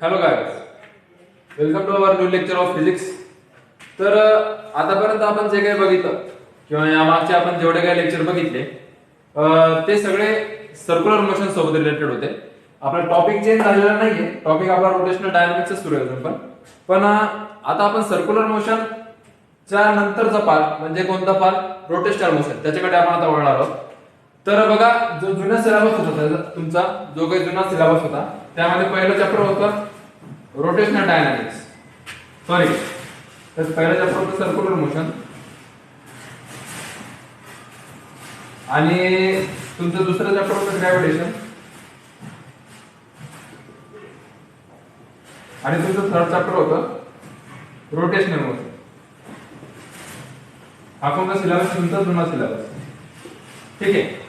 Hello guys, welcome to our new lecture of physics. तर आतापर्यंत आपण जे काही बघितलं किंवा या मागचे आपण जेवढे काही लेक्चर बघितले ते सगळे सर्क्युलर मोशन सोबत रिलेटेड होते. आपला टॉपिक चेंज झालेला नाहीये, टॉपिक आपला रोटेशनल डायनामिक्सच सुरू आहे अजून पण आता आपण सर्क्युलर मोशन च्या नंतरचा पार्ट म्हणजे कोणता पार्ट, रोटेशनल मोशन, त्याच्याकडे आपण आता वळणार आहोत. तर बघा, जो जुना सिलेबस होता तुमचा, जो काही जुना सिलेबस होता त्यामध्ये पहिलं चॅप्टर होतं रोटेशनल डायनामिक्स, सॉरी तर पहिलं चॅप्टर होतं सर्क्युलर मोशन आणि तुमचं दुसरं चॅप्टर होतं ग्रॅव्हिटेशन आणि तुमचं थर्ड चॅप्टर होतं रोटेशनल मोशन. हा कोणता सिलेबस? तुमचा जुना सिलेबस. ठीक आहे.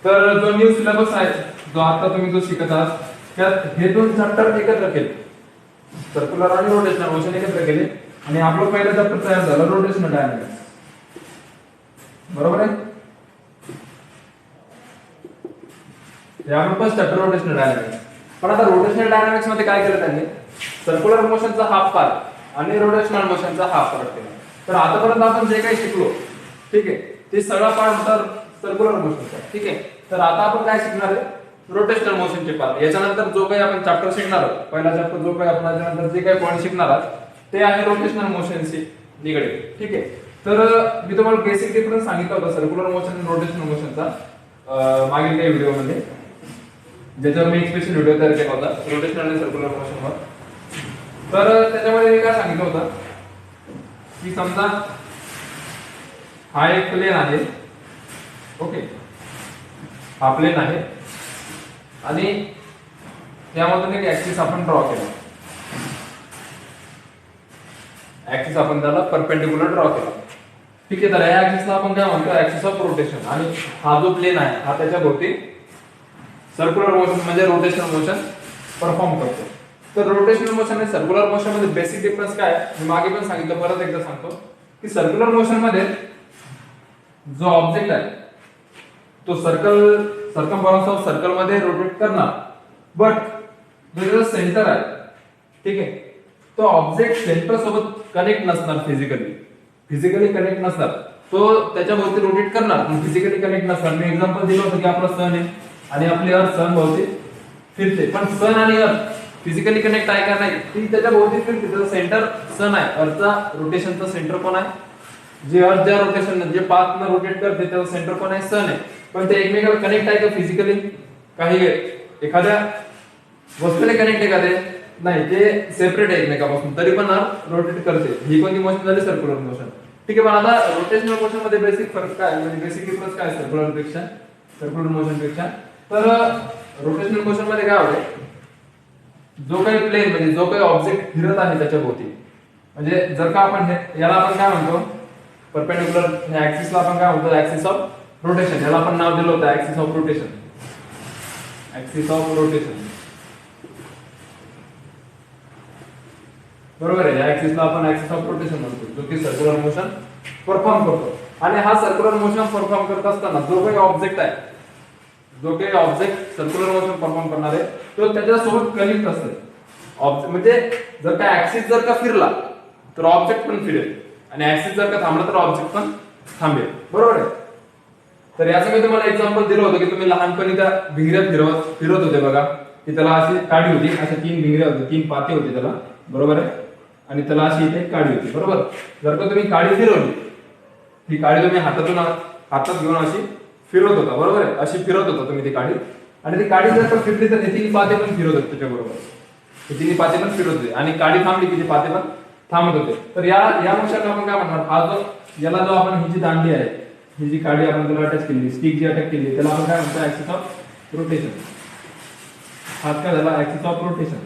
तर जो न्यू सिलेबस आहे, जो आता तुम्ही जो शिकत आहात, त्यात हे दोन चॅप्टर एकत्र केले, सर्क्युलर आणि रोटेशनल मोशन एकत्र केले आणि आपलं पहिलं चॅप्टर तयार झालं रोटेशनल डायनामिक्स. बरोबर आहे? हे आपलं फर्स्ट चॅप्टर रोटेशनल डायनामिक्स. पण आता रोटेशनल डायनामिक्स मध्ये काय केलं त्यांनी? सर्क्युलर मोशनचा हाफ पार्ट आणि रोटेशनल मोशनचा हाफ पार्ट केला. तर आतापर्यंत आपण जे काही शिकलो, ठीक आहे, ते सगळा पार्ट होता सर्क्युलर मोशनचा. ठीक आहे. तर आता आपण काय शिकणार आहे? रोटेशनल मोशनचे पार्ट. याच्यानंतर जो काही आपण चॅप्टर शिकणार आहोत, पहिला चॅप्टर जो काही आपण याच्यानंतर जे काही पॉईंट शिकणार आहोत ते आहे रोटेशनल मोशनशी निगडीत. ठीक आहे. तर मी तुम्हाला बेसिक डिफरन्स सांगितलं होतं सर्क्युलर मोशन आणि रोटेशनल मोशनचा मागील काही व्हिडिओमध्ये, ज्याच्यावर मी एक स्पेशल व्हिडिओ तयार केला होता रोटेशनल आणि सर्क्युलर मोशनवर. तर त्याच्यामध्ये मी काय सांगितलं होतं की समजा हा एक प्लेन आहे, ओके, हा प्लेन आहे आणि त्यामधून एक ऍक्सिस आपण ड्रॉ केला. ऍक्सिस आपण त्याला परपेंडिक्युलर ड्रॉ केला. ठीक आहे. तर या ऍक्सिसला आपण काय म्हणतो? Axis of rotation. आणि हा जो प्लेन आहे हा त्याच्या भोवती सर्क्युलर मोशन म्हणजे रोटेशनल मोशन परफॉर्म करतो. तर रोटेशनल मोशन आणि सर्क्युलर मोशन मध्ये बेसिक डिफरन्स काय आहे? मी मागे पण सांगितलं, परत एकदा सांगतो की सर्क्युलर मोशन मध्ये जो ऑब्जेक्ट आहे तो सर्कम्फरन्स ऑफ सर्कल मध्ये रोटेट करणार, बट जो सेंटर आहे, ठीक आहे, तो ऑब्जेक्ट सेंटर सोबत कनेक्ट नसणार, फिजिकली कनेक्ट नसणार. तो त्याच्या भोवती रोटेट करणार पण फिजिकली कनेक्ट नसणार. मी एक्झाम्पल दिलं होतं की आपला सन आहे आणि आपली अर्थ सन भोवती फिरते, पण सन आणि अर्थ फिजिकली कनेक्ट आहे का? नाही. ती त्याच्या भोवती फिरते, त्याचा सेंटर सन आहे. अर्थचा रोटेशनचा सेंटर कोण आहे? जे अर्थ ज्या रोटेशन जे पाथ न रोटेट करते त्याचा सेंटर कोण आहे? सन आहे. पण ते एकमेकांना कनेक्ट आहे का फिजिकली? काही एखाद्या वस्तूने कनेक्ट आहे का? ते नाही, ते सेपरेट आहे एकमेकांपासून, तरी पण अर्थ रोटेट करते. ही कोणती मोशन झाली? Circular motion. ठीक आहे. पण आता रोटेशनल मोशन मध्ये बेसिक फरक काय, म्हणजे बेसिक डिफरन्स काय सर्क्युलर मोशन पेक्षा? तर रोटेशनल मोशन मध्ये काय होते? जो काही प्लेन म्हणजे जो काही ऑब्जेक्ट फिरत आहे त्याच्या भोवती, म्हणजे जर का आपण याला आपण काय म्हणतो? परपेंडिक्युलर ह्या ऍक्सिसला आपण काय म्हणतो? Axis of rotation. याला आपण नाव दिलं होतं axis of rotation. Axis of rotation, बरोबर आहे. या ऍक्सिसला आपण ऍक्सिस ऑफ रोटेशन म्हणतो, जो की सर्क्युलर मोशन परफॉर्म करतो. आणि हा सर्क्युलर मोशन परफॉर्म करत असताना जो काही ऑब्जेक्ट आहे, जो काही ऑब्जेक्ट सर्क्युलर मोशन परफॉर्म करणार आहे तो त्याच्यासोबत कनेक्ट असते. म्हणजे जर का ऍक्सिस जर का फिरला तर ऑब्जेक्ट पण फिरेल आणि ऍक्सिस जर का थांबला तर ऑब्जेक्ट पण थांबेल. बरोबर आहे. तर याचं मी तुम्हाला एक्झाम्पल दिलं होतं की तुम्ही लहानपणी त्या भिंगऱ्या फिरवत होते बघा, की त्याला अशी काडी होती, अशा 3 भिंगऱ्या होत्या, 3 पाते होते त्याला, बरोबर आहे, आणि त्याला अशी इथे काडी होती. बरोबर. जर का तुम्ही काडी फिरवली, ही काडी तुम्ही हातात घेऊन अशी फिरवत होता, बरोबर आहे, अशी फिरवत होता तुम्ही ती काडी, आणि ती काडी जर का फिरली तर हे 3 पाते पण फिरत होते त्याच्या बरोबर. हे 3 पाते पण फिरत होते आणि काडी थांबली की ती पाते पण थांबत होते. तर या मोशनला आपण काय म्हणणार? हा जो याला जो आपण ही जी दांडी आहे, ही जी काडी आपण त्याला अटॅच केली, स्टिक जी अटॅच केली, त्याला आपण काय म्हणतो? Axis of rotation. हाच काय झाला? Axis of rotation.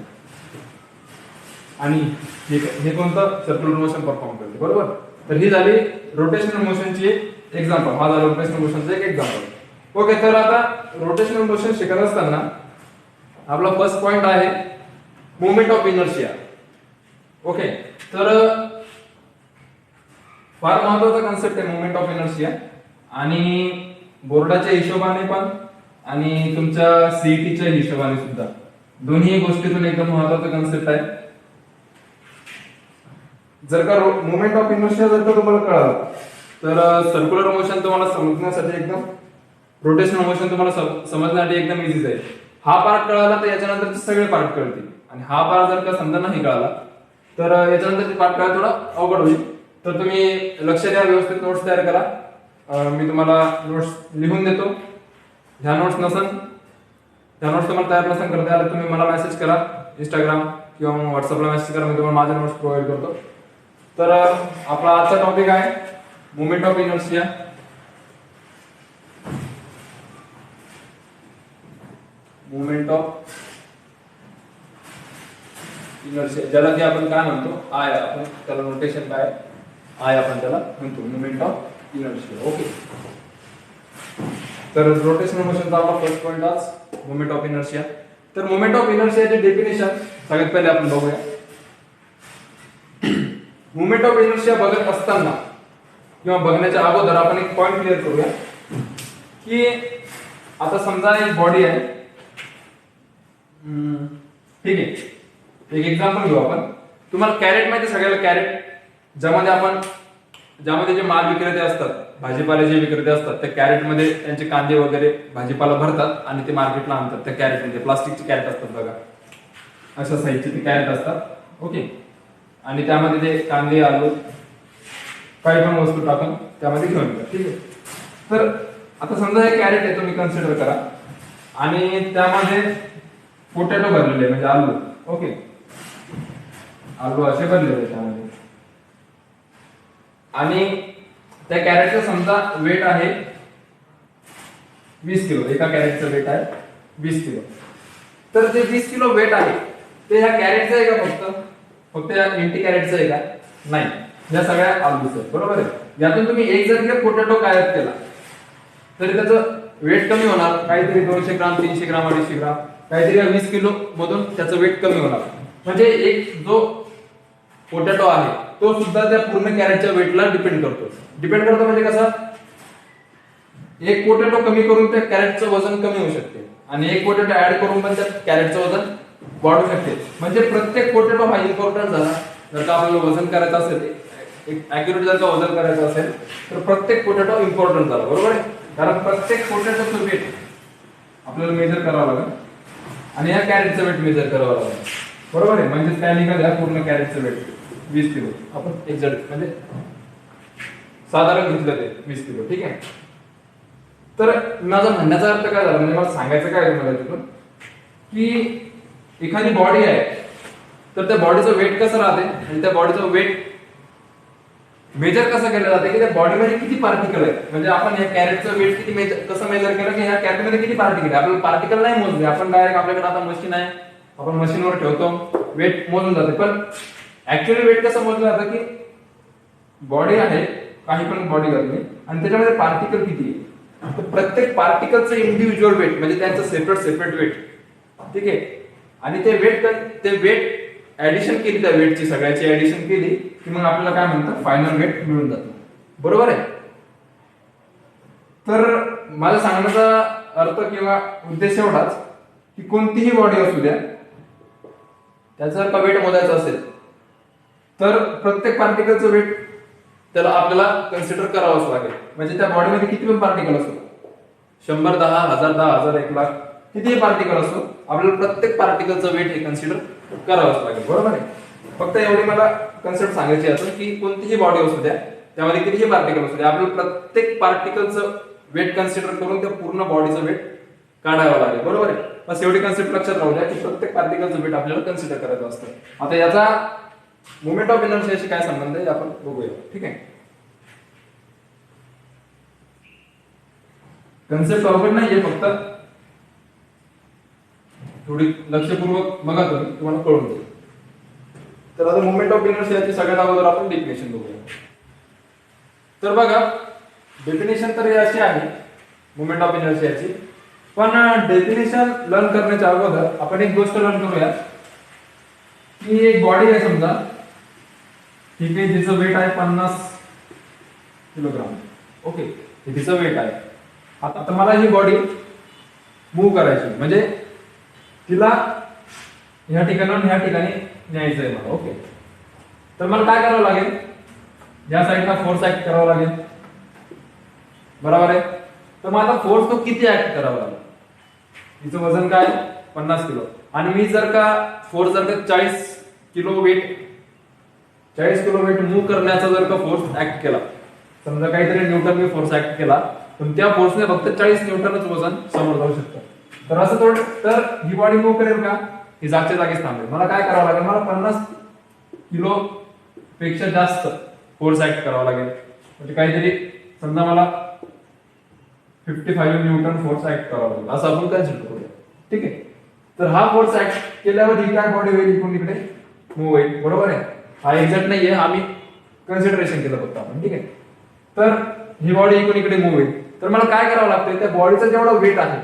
आणि हे कोणतं? सर्क्युलर मोशन परफॉर्म करते. बरोबर. तर ही झाली रोटेशनल मोशनची एक्झाम्पल. हा झाला रोटेशनल मोशनचा एक एक्झाम्पल. ओके. तर आता रोटेशनल मोशन शिकत असताना आपला फर्स्ट पॉइंट आहे मोमेंट ऑफ इनर्शिया. ओके. तर फार महत्वाचा कॉन्सेप्ट आहे मोमेंट ऑफ इनर्शिया, आणि बोर्डाच्या हिशोबाने पण आणि तुमच्या सीईटीच्या हिशोबाने सुद्धा दोन्ही गोष्टीतून एकदम महत्वाचा कन्सेप्ट आहे. जर का मोमेंट ऑफ इनर्शिया जर का तुम्हाला कळालं तर सर्क्युलर मोशन तुम्हाला समजण्यासाठी एकदम, रोटेशनल मोशन तुम्हाला समजण्यासाठी एकदम इझी जाईल. हा पार्ट कळाला तर याच्यानंतरचे सगळे पार्ट कळतील, आणि हा पार्ट जर का समजा नाही कळाला तर याच्यानंतरचे पार्ट कळायला थोडा अवघड होईल. तर तुम्ही लक्ष द्या, व्यवस्थित नोट्स तयार करा. मी तुम्हाला नोट्स लिहून देतो. ह्या नोट्स तुम्हाला तयार नसेल करता आलं तुम्ही मला मेसेज करा इंस्टाग्राम किंवा व्हॉट्सअपला मेसेज करा, मी तुम्हाला माझे नोट्स प्रोव्हाइड करतो. तर आपला आजचा टॉपिक आहे moment of inertia. Moment of inertia, ज्याला की आपण काय म्हणतो, आय, आपण त्याला नोटेशन काय आय आपण त्याला म्हणतो, मोमेंट ऑफ इनर्शिया. ओके, तर रोटेशनल मोशनचा आपला फर्स्ट पॉइंट आज मोमेंट ऑफ इनर्शिया. तर मोमेंट ऑफ इनर्शियाचे डेफिनेशन सगळ्यात पहिले आपण बघूया. मोमेंट ऑफ इनर्शिया बघत असताना किंवा बघण्याच्या अगोदर आपण एक पॉइंट क्लिअर करूया की आता समजा एक बॉडी आहे, ठीक आहे, एक एक्झाम्पल घेऊ आपण. तुम्हाला कॅरेट माहिती, सगळ्याला कॅरेट, ज्यामध्ये जे माल विक्रेते असतात, भाजीपाल्याचे विक्रेते असतात, त्या कॅरेटमध्ये त्यांचे कांदे वगैरे भाजीपाला भरतात आणि ते मार्केटला आणतात. त्या कॅरेटमध्ये प्लास्टिकचे कॅरेट असतात बघा, अशा साईजचे ते कॅरेट असतात. ओके, आणि त्यामध्ये ते कांदे, आलू, काही पण वस्तू टाकून त्यामध्ये घेऊन येतात. ठीक आहे, तर आता समजा हे कॅरेट आहे, तुम्ही कन्सिडर करा, आणि त्यामध्ये पोटॅटो भरलेले आहे, म्हणजे आलू. ओके, आलू असे भरलेले त्यामध्ये, आणि त्या कॅरेटचं समजा वेट आहे 20 किलो. एका कॅरेटचं वेट आहे 20 किलो. तर जे 20 किलो वेट आहे ते ह्या कॅरेटचं आहे का, फक्त या एम्प्टी कॅरेटचं आहे का? नाही, या सगळ्या आलूचं आहे. बरोबर आहे. यातून तुम्ही एक जर पोटॅटो गायब केला तरी त्याचं वेट कमी होणार, काहीतरी 200 ग्राम, 300 ग्राम, 250 ग्राम, काहीतरी 20 किलो मधून त्याचं वेट कमी होणार. म्हणजे एक जो पोटॅटो आहे तो सुद्धा त्या पूर्ण कॅरेटच्या वेटला डिपेंड करतो म्हणजे कसं, एक पोटॅटो कमी करून त्या कॅरेटचं वजन कमी होऊ शकते, आणि एक पोटॅटो ऍड करून पण त्या कॅरेटचं वजन वाढू शकते. म्हणजे प्रत्येक पोटॅटो हा इम्पॉर्टंट झाला. जर का आपल्याला वजन करायचं असेल, एक ऍक्युरेट जर का वजन करायचं असेल तर प्रत्येक पोटॅटो इम्पॉर्टंट झाला. बरोबर आहे, कारण प्रत्येक पोटॅटोचं वेट आपल्याला मेजर करावं लागेल, आणि या कॅरेटचं वेट मेजर करावं लागेल. बरोबर आहे, म्हणजे काय निघाल, या पूर्ण कॅरेटचं वेट 20 किलो. आपण एक्झॅक्ट म्हणजे साधारण घेतलं ते 20 किलो. ठीक आहे, तर माझा म्हणण्याचा अर्थ काय झाला, म्हणजे मला सांगायचं काय मला तिथून, की एखादी बॉडी आहे तर त्या बॉडीचं वेट कसं राहते, आणि त्या बॉडीचं वेट मेजर कसं केलं जाते की त्या बॉडीमध्ये किती पार्टिकल आहेत. म्हणजे आपण या कॅरेटचं वेट किती कसं मेजर केलं की ह्या कॅरेटमध्ये किती पार्टिकल आहे. आपल्याला पार्टिकल नाही मोजले, आपण डायरेक्ट आपल्याकडे आता मशीन आहे, आपण मशीनवर ठेवतो, वेट मोजून जाते. पण ऍक्च्युअली वेट कसं मोजलं जातं की बॉडी आहे, काही पण बॉडी घातली, आणि त्याच्यामध्ये पार्टिकल किती आहे, तर प्रत्येक पार्टिकलचं इंडिव्हिज्युअल वेट, म्हणजे त्यांचं सेपरेट वेट. ठीक आहे, आणि ते वेट ऍडिशन केली, त्या वेटची सगळ्याची ऍडिशन केली की मग आपल्याला काय म्हणतात, फायनल वेट मिळून जातं. बरोबर आहे. तर माझा सांगण्याचा अर्थ किंवा उद्देश एवढाच की कोणतीही बॉडी असू द्या, त्याचं जर का वेट मोजायचं असेल तर प्रत्येक पार्टिकलचं वेट त्याला आपल्याला कन्सिडर करावंच लागेल. म्हणजे त्या बॉडीमध्ये किती पण पार्टिकल असो, 100, 10, 1000, 10,000, 1,00,000, कितीही पार्टिकल असो, आपल्याला प्रत्येक पार्टिकलचं वेट हे कन्सिडर करावंच लागेल. बरोबर आहे. फक्त एवढी मला कन्सेप्ट सांगायची असेल की कोणतीही बॉडी असू द्या, त्यामध्ये कितीही पार्टिकल असू द्या, आपल्याला प्रत्येक पार्टिकलचं वेट कन्सिडर करून त्या पूर्ण बॉडीचं वेट काढावं लागेल. बरोबर आहे. बस एवढी कन्सेप्ट लक्षात राहू द्या की प्रत्येक पार्टिकलचं वेट आपल्याला कन्सिडर करायचं असतं. आता याचा मोमेंट ऑफ इनर्शियाशी काय संबंध आहे आपण बघूया. ठीक आहे, कन्सेप्ट अवघड नाहीये, फक्त थोडी लक्षपूर्वक बघा तुम्हाला कळून जाईल. तर आता मोमेंट ऑफ इनर्शियाची सगळ्यात अगोदर आपण डेफिनेशन बघूया. तर बघा, डेफिनेशन तर अशी आहे मोमेंट ऑफ इनर्शियाची, पण डेफिनेशन लर्न करण्याच्या अगोदर आपण एक गोष्ट लर्न करूया की एक बॉडी आहे समजा, ठीक आहे, जिचं वेट आहे 50 किलोग्राम. ओके, हे तिचं वेट आहे. आता मला ही बॉडी मूव्ह करायची, म्हणजे तिला ह्या ठिकाणाहून ह्या ठिकाणी न्यायचं आहे मला. ओके, तर मला काय करावं लागेल, या साईडला फोर्स ऍक्ट करावा लागेल, बरोबर आहे. तर मग आता फोर्स तो किती ऍक्ट करावा लागेल, तिचं वजन काय 50 किलो, आणि मी जर का फोर्स जर का 40 किलो वेट मूव्ह करण्याचा जर का फोर्स ऍक्ट केला, समजा काहीतरी न्यूटन मी फोर्स ऍक्ट केला, पण त्या फोर्सने फक्त 40 न्यूटनच वजन समोर जाऊ शकतं. तर असं थोडं, तर ही बॉडी मूव्ह करेल का, ही जागच्या जागीच थांबेल. मला काय करावं लागेल, मला 50 किलो पेक्षा जास्त फोर्स ऍक्ट करावा लागेल. म्हणजे काहीतरी समजा मला 55 न्यूटन फोर्स ऍक्ट करावा लागेल, असं आपण कन्सिडर करूया. ठीक आहे, तर हा फोर्स ऍक्ट केल्यावर ही काय बॉडी होईल, इकडून इकडे मूव्ह होईल, बरोबर आहे. हा एक्झॅक्ट नाहीये, आम्ही कन्सिडरेशन केलं फक्त आपण. ठीक आहे, तर ही बॉडी इकडून इकडे मूव्ह होईल. तर मला काय करावं लागतं, त्या बॉडीचा जेवढा वेट आहे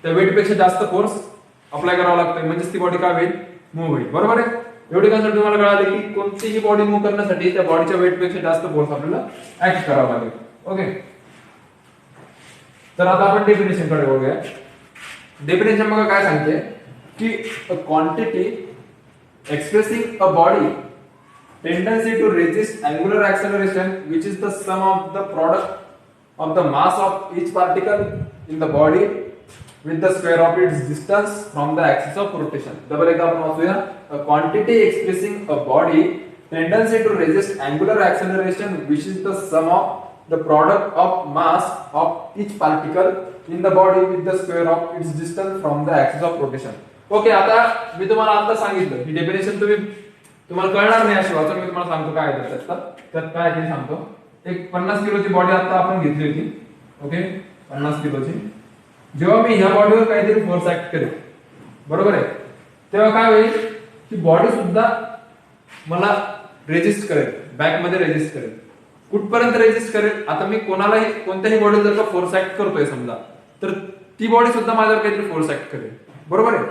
त्या वेट पेक्षा जास्त फोर्स अप्लाय करावा लागतोय, म्हणजेच ती बॉडी काय होईल, मूव्ह होईल, बरोबर आहे. एवढे कन्सेप्ट तुम्हाला कळाले की कोणतीही बॉडी मूव्ह करण्यासाठी त्या बॉडीच्या वेट पेक्षा जास्त फोर्स आपल्याला ऍक्ट करावा लागेल. ओके, तर आता आपण डेफिनेशन कडे बघूया. डेफिनेशन बघा काय सांगते की a quantity expressing a body tendency to resist angular acceleration which is the sum of the product of the mass of each particle in the body with the square of its distance from the axis of rotation. Double एकदा आपण वाचूया. A quantity expressing a body tendency to resist angular acceleration which is the sum of the product of mass of each particle in the body with the square of its distance from the axis of rotation. Okay, आता मी तुम्हाला आता सांगितलं ही definition तुम्हाला कळणार नाही अशी वाचून मी तुम्हाला सांगतो काय आहे त्यात काय ते सांगतो. एक 50 किलोची बॉडी आता आपण घेतली होती. ओके, 50 किलोची. जेव्हा मी ह्या बॉडीवर काहीतरी फोर्स ऍक्ट करेल, बरोबर आहे, तेव्हा काय होईल की बॉडी सुद्धा मला रेजिस्ट करेल, बॅक मध्ये रेजिस्ट करेल. कुठपर्यंत रेजिस्ट करेल, आता मी कोणत्याही बॉडीवर जर का फोर्स ऍक्ट करतोय समजा, तर ती बॉडी सुद्धा माझ्यावर काहीतरी फोर्स ऍक्ट करेल, बरोबर आहे.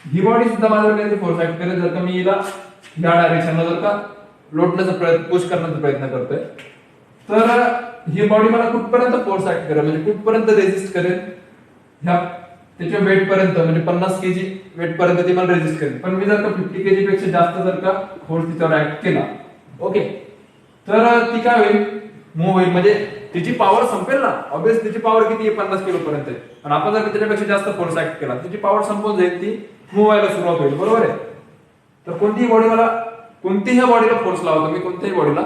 ही बॉडी सुद्धा माझ्यावर काहीतरी फोर्स ऍक्ट करेल. जर का मी हिला या डायरेक्शनला जर का लोटण्याचा प्रयत्न, पुश करण्याचा प्रयत्न करतोय, तर ही बॉडी मला कुठपर्यंत फोर्स ऍक्ट करेल, म्हणजे कुठपर्यंत रेजिस्ट करेल, ह्या त्याच्या वेट पर्यंत, म्हणजे 50 केजी वेट पर्यंत ती मला रेजिस्ट करेल. पण मी जर का 50 केजी पेक्षा जास्त जर का फोर्स तिच्यावर ऍक्ट केला, ओके, तर ती काय होईल, मूव्ह होईल. म्हणजे तिची पॉवर संपेल ना, ऑब्वियस तिची पॉवर किती आहे, 50 किलो पर्यंत आहे. आणि आपण जर त्याच्यापेक्षा जास्त फोर्स ऍक्ट केला, तिची पॉवर संपून जाईल, ती मूव्ह व्हायला सुरुवात होईल, बरोबर आहे. तर कोणतीही बॉडीला फोर्स लावतो मी, कोणत्याही बॉडीला,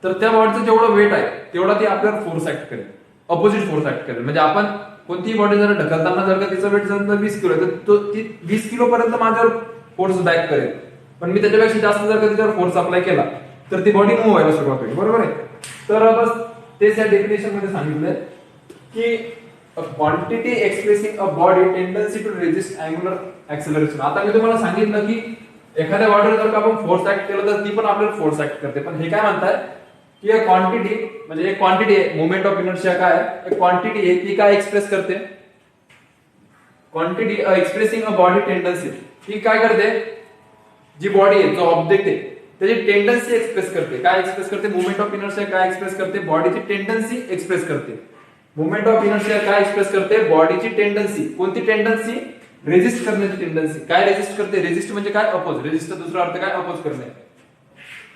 तर त्या बॉडीचं जेवढं वेट आहे तेवढा ती आपल्याला फोर्स ऍक्ट करेल, अपोजिट फोर्स ऍक्ट करेल. म्हणजे आपण कोणतीही बॉडी जर ढकलताना जर का तिचं वेट जर 20 किलो आहे, तर ती 20 किलो पर्यंत माझ्यावर फोर्स बॅक करेल. पण मी त्याच्यापेक्षा जास्त जर का तिच्यावर फोर्स अप्लाय केला, तर ती बॉडी मूव्ह व्हायला सुरुवात होईल, बरोबर आहे. तर बस तेच या डेफिनेशन मध्ये सांगितलंय की a quantity expressing a body tendency to resist angular acceleration. आता मी तुम्हाला सांगितलं की एखाद्या बॉडीवर जर का आपण फोर्स ऍक्ट केला तर ती पण आपल्याला फोर्स ऍक्ट करते. पण हे काय म्हणतात की एक क्वांटिटी, म्हणजे एक क्वांटिटी आहे, मोमेंट ऑफ इनर्शिया काय आहे, एक क्वांटिटी आहे, ती काय एक्सप्रेस करते, quantity expressing a body tendency, ही काय करते, जी बॉडी आहे, जो ऑब्जेक्ट आहे, त्याची टेंडन्सी एक्सप्रेस करते. काय एक्सप्रेस करते, मोमेंट ऑफ इनर्शिया काय एक्सप्रेस करते, बॉडीची टेंडन्सी एक्सप्रेस करते. मोमेंट ऑफ इनर्शिया काय एक्सप्रेस करते, बॉडीची टेंडन्सी. कोणती टेंडन्सी, रेजिस्ट करण्याची टेंडन्सी. काय रेजिस्ट करते, रेजिस्ट म्हणजे काय, अपोज. रेजिस्टचा दुसरा अर्थ काय, अपोज करणे.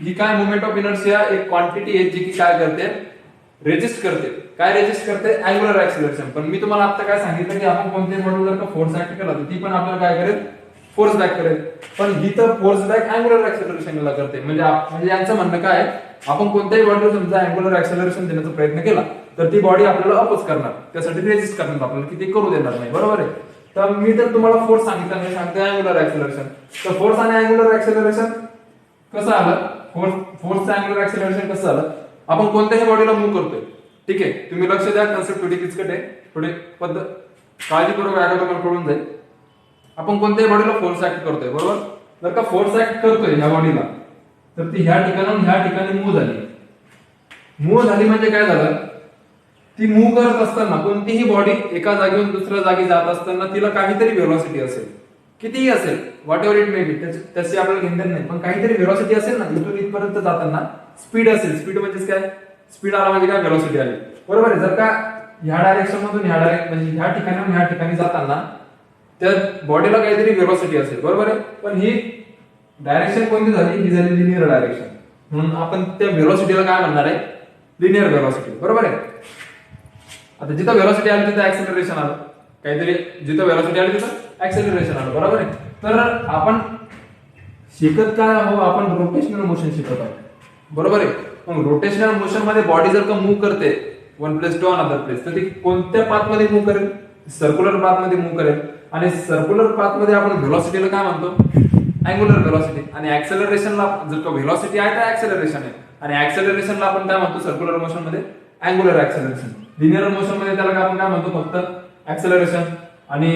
ही काय मोमेंट ऑफ इनर्शिया एक क्वांटिटी आहे जी की काय करते, रेजिस्ट करते. काय रेजिस्ट करते, अँग्युलर ऍक्सेलरेशन. पण मी तुम्हाला आता काय सांगितलं की आपण कोणत्याही बॉडीवर जर का फोर्स ऍक्ट केला तर ती पण आपल्याला काय करेल, फोर्स बॅक करेल. पण ही तर फोर्स बॅक अँग्युलर ऍक्सेलरेशनला करते. म्हणजे यांचं म्हणणं काय, आपण कोणत्याही बॉडीवर समजा अँग्युलर ऍक्सेलरेशन देण्याचा प्रयत्न केला तर ती बॉडी आपल्याला अपोज करणार, त्यासाठी रेजिस्ट करणार आपल्याला, की ते करू देणार नाही, बरोबर आहे. तर मी तर तुम्हाला फोर्स सांगितलं, मी सांगते अँग्युलर ऍक्सेलरेशन. तर फोर्स आणि अँग्युलर ऍक्सेलरेशन कसं आलं, फोर्सचं अँग्युलर ऍक्सेलरेशन कसं आलं, आपण कोणत्याही बॉडीला मूव्ह करतोय, ठीक आहे. तुम्ही लक्ष द्या, कन्सेप्ट थोडी किचकट आहे, थोडी पद्धत काळजीपूर्वक ऐका, तुम्हाला कळून जाईल. आपण कोणत्याही बॉडीला फोर्स ऍक्ट करतोय, बरोबर. जर का फोर्स ऍक्ट करतोय ह्या बॉडीला, तर ती ह्या ठिकाणाहून ह्या ठिकाणी मूव्ह झाली. मूव्ह झाली म्हणजे काय झालं, ती मूव्ह करत असताना कोणतीही बॉडी एका जागेवरून दुसऱ्या जागी जात असताना तिला काहीतरी व्हेलॉसिटी असेल, कितीही असेल, what ever it may be, त्याची आपल्याला घेणं नाही, पण काहीतरी व्हेलॉसिटी असेल ना. इथून इथपर्यंत जाताना स्पीड असेल. स्पीड म्हणजेच काय, स्पीड आला म्हणजे काय, व्हेलॉसिटी आली, बरोबर आहे. जर का ह्या डायरेक्शन मधून ह्या म्हणजे ह्या ठिकाणाहून ह्या ठिकाणी जाताना त्या बॉडीला काहीतरी व्हेलॉसिटी असेल, बरोबर आहे. पण ही डायरेक्शन कोणती झाली, ही झाली लिनियर डायरेक्शन. म्हणून आपण त्या व्हेलॉसिटीला काय म्हणणार आहे, लिनियर व्हेलॉसिटी, बरोबर आहे. आता जिथं व्हेलॉसिटी आली तिथं ऍक्सेलरेशन आलं, काहीतरी जिथं व्हेलॉसिटी आली तिथं ऍक्सेलरेशन आलं, बरोबर आहे. तर आपण शिकत काय आहोत, आपण रोटेशनल मोशन शिकत आहोत, बरोबर आहे. मग रोटेशनल मोशन मध्ये बॉडी जर का मूव्ह करते one place to another place, तर ती कोणत्या पाथ मध्ये मूव्ह करेल, सर्क्युलर पाथ मध्ये मूव्ह करेल. आणि सर्क्युलर पाथ मध्ये आपण व्हेलॉसिटीला काय म्हणतो, अँग्युलर व्हेलॉसिटी. आणि ऍक्सेलरेशनला जर का व्हेलॉसिटी आहे तर ऍक्सेलरेशन आहे, आणि ऍक्सेलरेशनला आपण काय म्हणतो सर्क्युलर मोशन मध्ये अँग्युलर ऍक्सेलरेशन. लिनियर मोशन मध्ये त्याला आपण काय म्हणतो, फक्त ऍक्सेलरेशन. आणि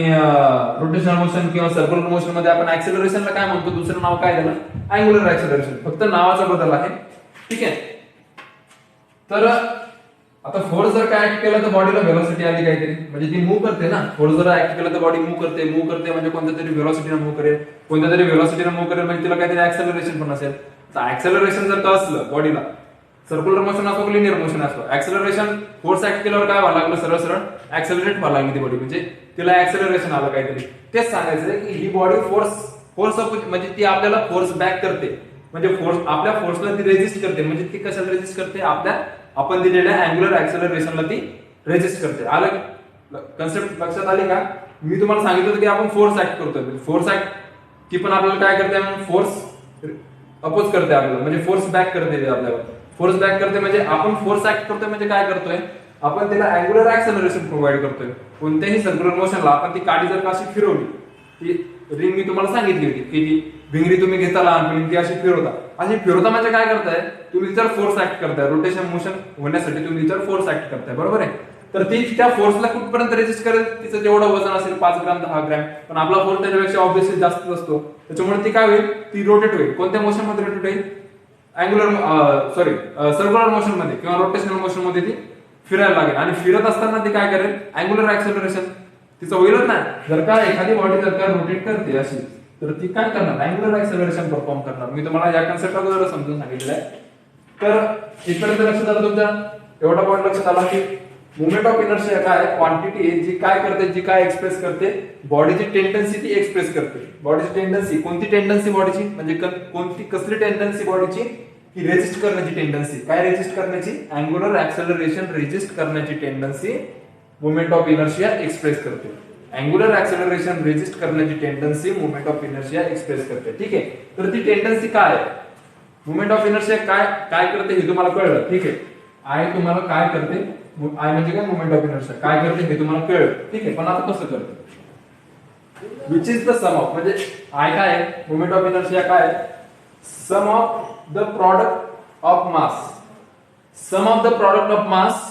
रोटेशनल मोशन किंवा सर्क्युलर मोशन मध्ये आपण ऍक्सेलरेशनला काय म्हणतो, दुसरं नाव काय त्याला, अँग्युलर ऍक्सेलरेशन. फक्त नावाचा बदल आहे, ठीक आहे. तर आता फोर्स जर काय ऍक्ट केला तर बॉडीला व्हेलॉसिटी आली काहीतरी, म्हणजे ती मूव्ह करते ना. फोर्स जर ऍक्ट केला तर बॉडी मूव्ह करते म्हणजे कोणत्या तरी व्हेलॉसिटीने मूव्ह करेल, कोणत्या तरी व्हेलॉसिटीने मूव्ह करेल, म्हणजे तिला काहीतरी ऍक्सेलरेशन पण असेल. तर ऍक्सेलरेशन जर का असलं बॉडीला, सर्क्युलर मोशन असो की लिनियर मोशन असो, ऍक्सेलरेशन फोर्स ऍक्ट केल्यावर काय व्हायला लागलं, सरळ सरळ ऍक्सेलरेट व्हायला लागली ती बॉडी, म्हणजे तिला ऍक्सेलरेशन आलं काहीतरी. तेच सांगायचं की ही बॉडी फोर्स म्हणजे ती आपल्याला फोर्स बॅक करते, म्हणजे फोर्स आपल्या फोर्सला ती रेजिस्ट करते. म्हणजे ती कशाला रेजिस्ट करते, आपल्या आपण दिलेल्या अँग्युलर ऍक्सेलरेशनला ती रेजिस्ट करते. आलं कन्सेप्ट लक्षात आली का. मी तुम्हाला सांगितलं होतं की आपण फोर्स ऍक्ट करतोय, फोर्स ऍक्ट ती पण आपल्याला काय करते, फोर्स अपोज करते आपल्याला, म्हणजे फोर्स बॅक करते आपल्याला. फोर्स बॅक करते म्हणजे आपण फोर्स ऍक्ट करतोय म्हणजे काय करतोय, आपण त्याला अँग्युलर ऍक्सेलरेशन प्रोव्हाइड करतोय. कोणत्याही सर्क्युलर मोशनला आपण ती काठी जर का अशी फिरवली, ती रिंग मी तुम्हाला सांगितली होती की ती भिंगरी तुम्ही घेता लहानपणी, ती अशी फिरवता. अशी फिरवता म्हणजे काय करताय, तुम्ही तिच्यावर फोर्स ऍक्ट करताय. रोटेशन मोशन होण्यासाठी तुम्ही तिच्यावर फोर्स ऍक्ट करताय, बरोबर आहे. तर ती त्या फोर्सला कुठपर्यंत रेजिस्ट करेल, तिचं जेवढं वजन असेल 5 ग्राम 10 ग्राम, पण आपला फोर्स त्याच्यापेक्षा ऑब्व्हियसली जास्त असतो. त्याच्यामुळे ती काय होईल, ती रोटेट होईल. कोणत्या मोशन मध्ये रोटेट होईल, सर्क्युलर मोशन मध्ये किंवा रोटेशनल मोशन मध्ये ती फिरायला लागेल. आणि फिरत असताना ती काय करेल, अँग्युलर ऍक्सेलरेशन तिचं होईलच ना. जर का एखादी बॉडी जर का रोटेट करते अशी, तर ती काय करणार, अँग्युलर ऍक्सेलरेशन परफॉर्म करणार. मी तुम्हाला या कन्सेप्ट अगोदर समजून सांगितलेलं आहे. तर इथपर्यंत लक्षात आलं तुमच्या, एवढा पॉईंट लक्षात आला की मुवमेंट ऑफ इनर्शिया काय क्वांटिटी जी काय करते, जी काय एक्सप्रेस करते, बॉडीची टेंडन्सी ती एक्सप्रेस करते. बॉडीची टेंडन्सी, कोणती टेंडन्सी बॉडीची, म्हणजे कोणती कसली टेंडन्सी बॉडीची, की रेजिस्ट करण्याची टेंडन्सी. काय रेजिस्ट करण्याची, अँग्युलर ऍक्सेलरेशन रेजिस्ट करण्याची tendency movement of inertia express करते. अँग्युलर ऍक्सेलरेशन रेजिस्ट करण्याची tendency movement of inertia express करते, ठीक आहे. तर ती टेंडन्सी काय आहे, मुवमेंट ऑफ इनर्शिया काय काय करते हे तुम्हाला कळलं, ठीक आहे. आय तुम्हाला काय करते, आय म्हणजे काय, मुवमेंट ऑफ इनर्शिया काय करते हे तुम्हाला कळलं, ठीक आहे. पण आता कसं करते, which is the sum of, म्हणजे आय काय आहे, मुवमेंट ऑफ इनर्शिया काय आहे, sum of the product of mass, sum of the product of mass,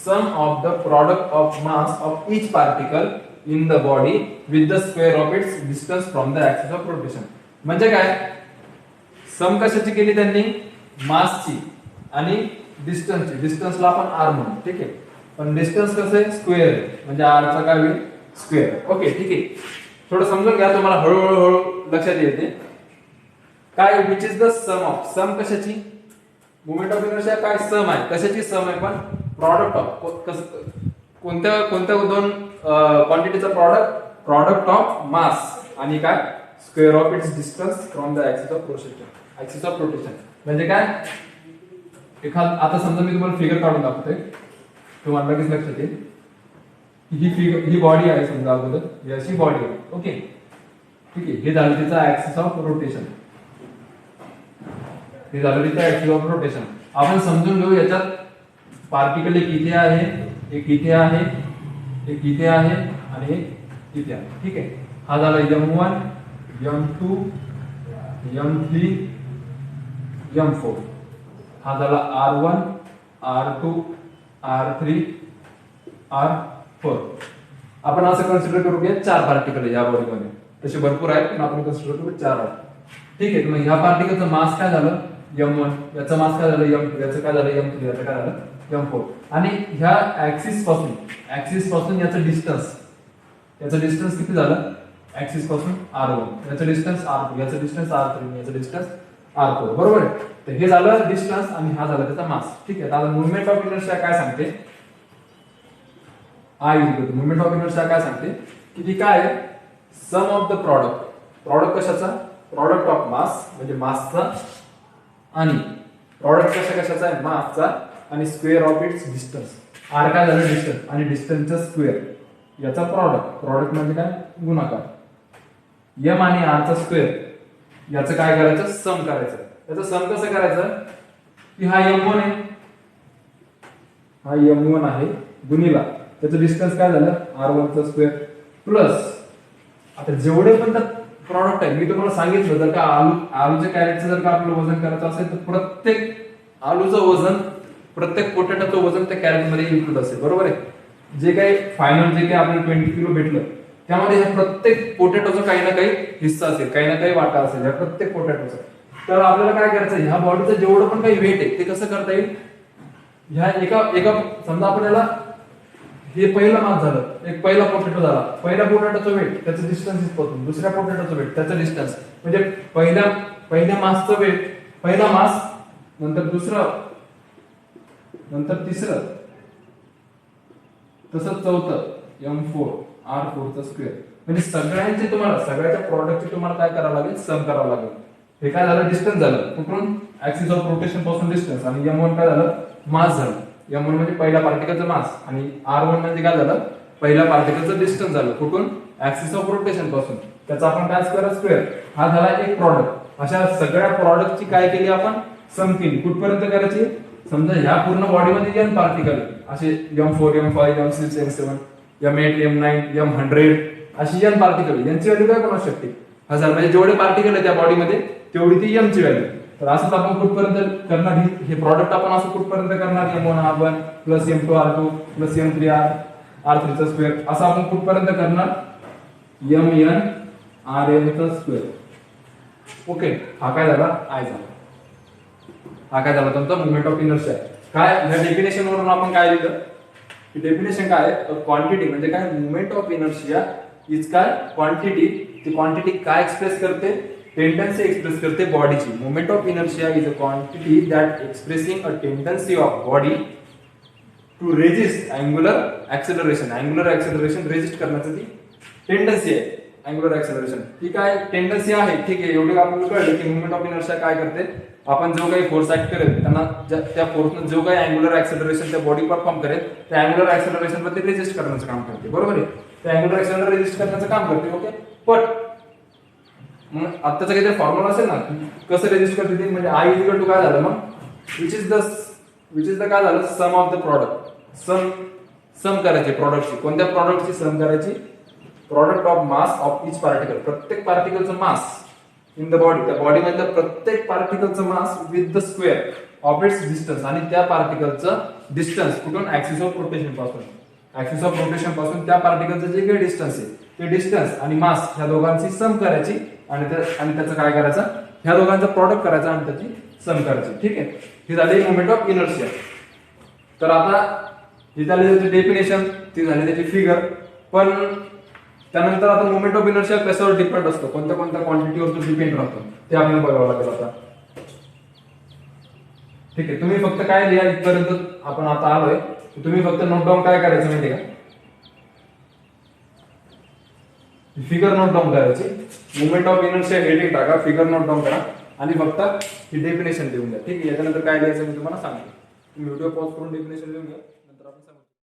sum of the product of mass of each particle in the body with the square of its distance from the axis of rotation. म्हणजे काय, सम कशाची केली त्यांनी, मासची आणि डिस्टन्सची. डिस्टन्सला आपण r म्हणू, ठीक आहे. पण डिस्टन्स कसं आहे, स्क्वेअर आहे, म्हणजे r चा काय होईल, स्क्वेअर. ओके, ठीक आहे. थोडं समजून घ्या, तुम्हाला हळूहळू लक्षात येते. काय, which is the sum of, sum कशाची, मुवमेंट ऑफ इनर्शिया काय, सम आहे. कशाची सम आहे, पण प्रॉडक्ट ऑफ, कोणत्या दोन क्वांटिटीचा प्रॉडक्ट ऑफ मास आणि काय, square of its distance from the axis of rotation. म्हणजे काय, आता समजा मी तुम्हाला फिगर काढून दाखवतोय, तुम्हाला लगेच लक्षात येईल. ही बॉडी आहे समजा, अगोदर ही अशी बॉडी आहे, ओके, ठीक आहे. हे झालं तिचा ऍक्सिस ऑफ रोटेशन, हे झालं तिचा ऍक्सिस ऑफ रोटेशन. आपण समजून घेऊ, याच्यात पार्टिकल एक इथे आहे, एक इथे आहे, एक इथे आहे आणि एक इथे आहे, ठीक आहे. हा झाला m1, m2, m3, m4. हा झाला r1, r2, r3, r4. आपण असं कन्सिडर करू की 4 पार्टिकल या बॉडीमध्ये, तसे भरपूर आहेत पण आपण कन्सिडर करू 4 आहेत, ठीक आहे. मग ह्या पार्टिकलचं मास काय झालं, m1, याचं मास काय झालं, m2, याचं काय झालं, m3, याचं काय झालं, m4. आणि ह्या ऍक्सिस पासून याचं डिस्टन्स किती झालं, ऍक्सिस पासून r1, याचं डिस्टन्स r2, याचं डिस्टन्स r3, याचं डिस्टन्स r4, बरोबर आहे. तर हे झालं डिस्टन्स आणि हा झाला त्याचा मास, ठीक आहे. आता मुवमेंट ऑफ इनर्शिया काय सांगते, I मुवमेंट ऑफ इनर्शिया काय सांगते, किती काय आहे sum of the product. Product कशाचा प्रॉडक्ट ऑफ मास म्हणजे मासचा आणि प्रॉडक्ट कशाचा आहे मासचा आणि square of its distance. R काय झालं डिस्टन्स आणि डिस्टन्सचा स्क्वेअर याचा प्रॉडक्ट म्हणजे काय गुणाकार. एम आणि आर चा स्क्वेअर याचं काय करायचं सम करायचं. याचं सम कसं करायचं की हा m1 आहे हा m1 आहे गुणिला त्याचं डिस्टन्स काय झालं r1 चा स्क्वेअर प्लस आता जेवढे पण प्रॉडक्ट आहे मी तुम्हाला सांगितलं जर का आलूच्या कॅरेटचं जर का आपलं वजन करायचं असेल तर प्रत्येक आलूचं वजन प्रत्येक पोटॅटोचं वजन त्या कॅरेट मध्ये इन्क्लूड असेल बरोबर आहे. जे काही फायनल जे काही आपल्याला 20 किलो भेटलं त्यामध्ये ह्या प्रत्येक पोटॅटोचा काही ना काही हिस्सा असेल काही ना काही वाटा असेल ह्या प्रत्येक पोटॅटोचा. तर आपल्याला काय करायचं ह्या बॉडीचं जेवढं पण काही वेट आहे ते कसं करता येईल ह्या एका समजा आपल्याला हे पहिलं मास झालं एक पहिला पोटॅटो झाला पहिल्या पोटॅटोचं वेट त्याचं डिस्टन्स इथपासून दुसऱ्या पोटॅटोचं वेट त्याचं डिस्टन्स म्हणजे पहिल्या मासचं वेट पहिला मास नंतर दुसरं नंतर तिसरं तसंच चौथं m4 r4 चा स्क्वेअर म्हणजे सगळ्यांचे तुम्हाला सगळ्याच्या प्रॉडक्टचे तुम्हाला काय करावं लागेल सम करावं लागेल. हे काय झालं डिस्टन्स झालं कुठून ऍक्सिस ऑफ रोटेशन पासून डिस्टन्स आणि m1 काय झालं मास झालं. m1 म्हणजे पहिल्या पार्टिकलचं मास आणि r1 म्हणजे काय झालं पहिल्या पार्टिकलचं डिस्टन्स झालं कुठून ऍक्सिस ऑफ रोटेशन पासून. त्याचा आपण काय स्क्वेअर हा झाला एक प्रॉडक्ट. अशा सगळ्या प्रॉडक्टची काय केली आपण सम केली कुठपर्यंत करायची समजा ह्या पूर्ण बॉडीमध्ये n पार्टिकल असे m4 m5 m6 m7 m8 m9 m100 अशी n पार्टिकल यांची व्हॅल्यू काय बनवू शकते 1000 म्हणजे जेवढे पार्टिकल आहे त्या बॉडीमध्ये तेवढी ती m ची व्हॅल्यू. तर असंच आपण कुठपर्यंत करणार हे प्रॉडक्ट आपण असं कुठपर्यंत करणार m1 r1 plus m2 r2 plus m3 r3 चा स्क्वेअर असं आपण कुठपर्यंत करणार mn rm चा स्क्वेअर. ओके हा काय झाला I झाला. हा काय झाला तुमचा मोमेंट ऑफ इनर्शिया. काय ह्या डेफिनेशन वरून आपण काय लिहिलं की डेफिनेशन काय आहे क्वांटिटी म्हणजे काय मोमेंट ऑफ इनर्शिया इज काय क्वांटिटी. ती क्वांटिटी काय एक्सप्रेस करते टेंडन्सी एक्सप्रेस करते बॉडीची. Moment of inertia is a quantity that expressing a tendency of body to resist angular acceleration. Angular acceleration resist करण्याची ती टेंडन्सी आहे अँग्युलर ऍक्सेलरेशन. ही काय टेंडन्सी आहे ठीक आहे एवढे आपल्याला कळलं की मोमेंट ऑफ इनर्शिया काय करते आपण जो काही फोर्स ऍक्ट करेल त्यांना त्या फोर्सनं जो काही अँग्युलर ऍक्सेलरेशन त्या बॉडी परफॉर्म करेल त्या अँग्युलर ऍक्सेलरेशन मध्ये रेजिस्ट करण्याचं काम करते बरोबर आहे. त्या अँग्युलर ऍक्सेलरेशन रेजिस्ट करण्याचं काम करते ओके. पण मग आत्ताचं काहीतरी फॉर्म्युला असेल ना कसं रेजिस्ट करते ते म्हणजे I इक्वल टू काय झालं मग विच इज द काय झालं sum of the product. Sum करायची प्रॉडक्टची कोणत्या प्रॉडक्टची सम करायची product of mass of each particle. प्रत्येक पार्टिकलचं मास इन द बॉडी त्या बॉडी मधल्या प्रत्येक पार्टिकलचं mass with the square of its distance आणि त्या पार्टिकलचं डिस्टन्स कुठून ऍक्सिस ऑफ रोटेशन पासून त्या पार्टिकलचं जे काही डिस्टन्स आहे ते डिस्टन्स आणि मास ह्या दोघांची सम करायची आणि त्याचं काय करायचं ह्या दोघांचा प्रॉडक्ट करायचा आणि त्याची सम करायची ठीक आहे. ही झाली मोमेंट ऑफ इनर्शिया. तर आता ही झाली त्याची डेफिनेशन ती झाली त्याची फिगर. पण त्यानंतर आता मोमेंट ऑफ इनर्शिया कशावर डिपेंड असतो कोणत्या क्वांटिटीवर तो डिपेंड राहतो ते आपल्याला बघावं लागेल आता ठीक आहे. तुम्ही फक्त काय लिहा इथपर्यंत आपण आता आलोय तुम्ही फक्त नोट डाऊन काय करायचं माहिती का फिगर नोट डाऊन करायची. मोमेंट ऑफ इनर्शिया हेडिंग टाका फिगर नोट डाऊन करा आणि फक्त ही डेफिनेशन लिहून द्या ठीक आहे. याच्यानंतर काय लिहायचं मी तुम्हाला सांगतो. तुम्ही व्हिडिओ पॉज करून डेफिनेशन लिहून घ्या.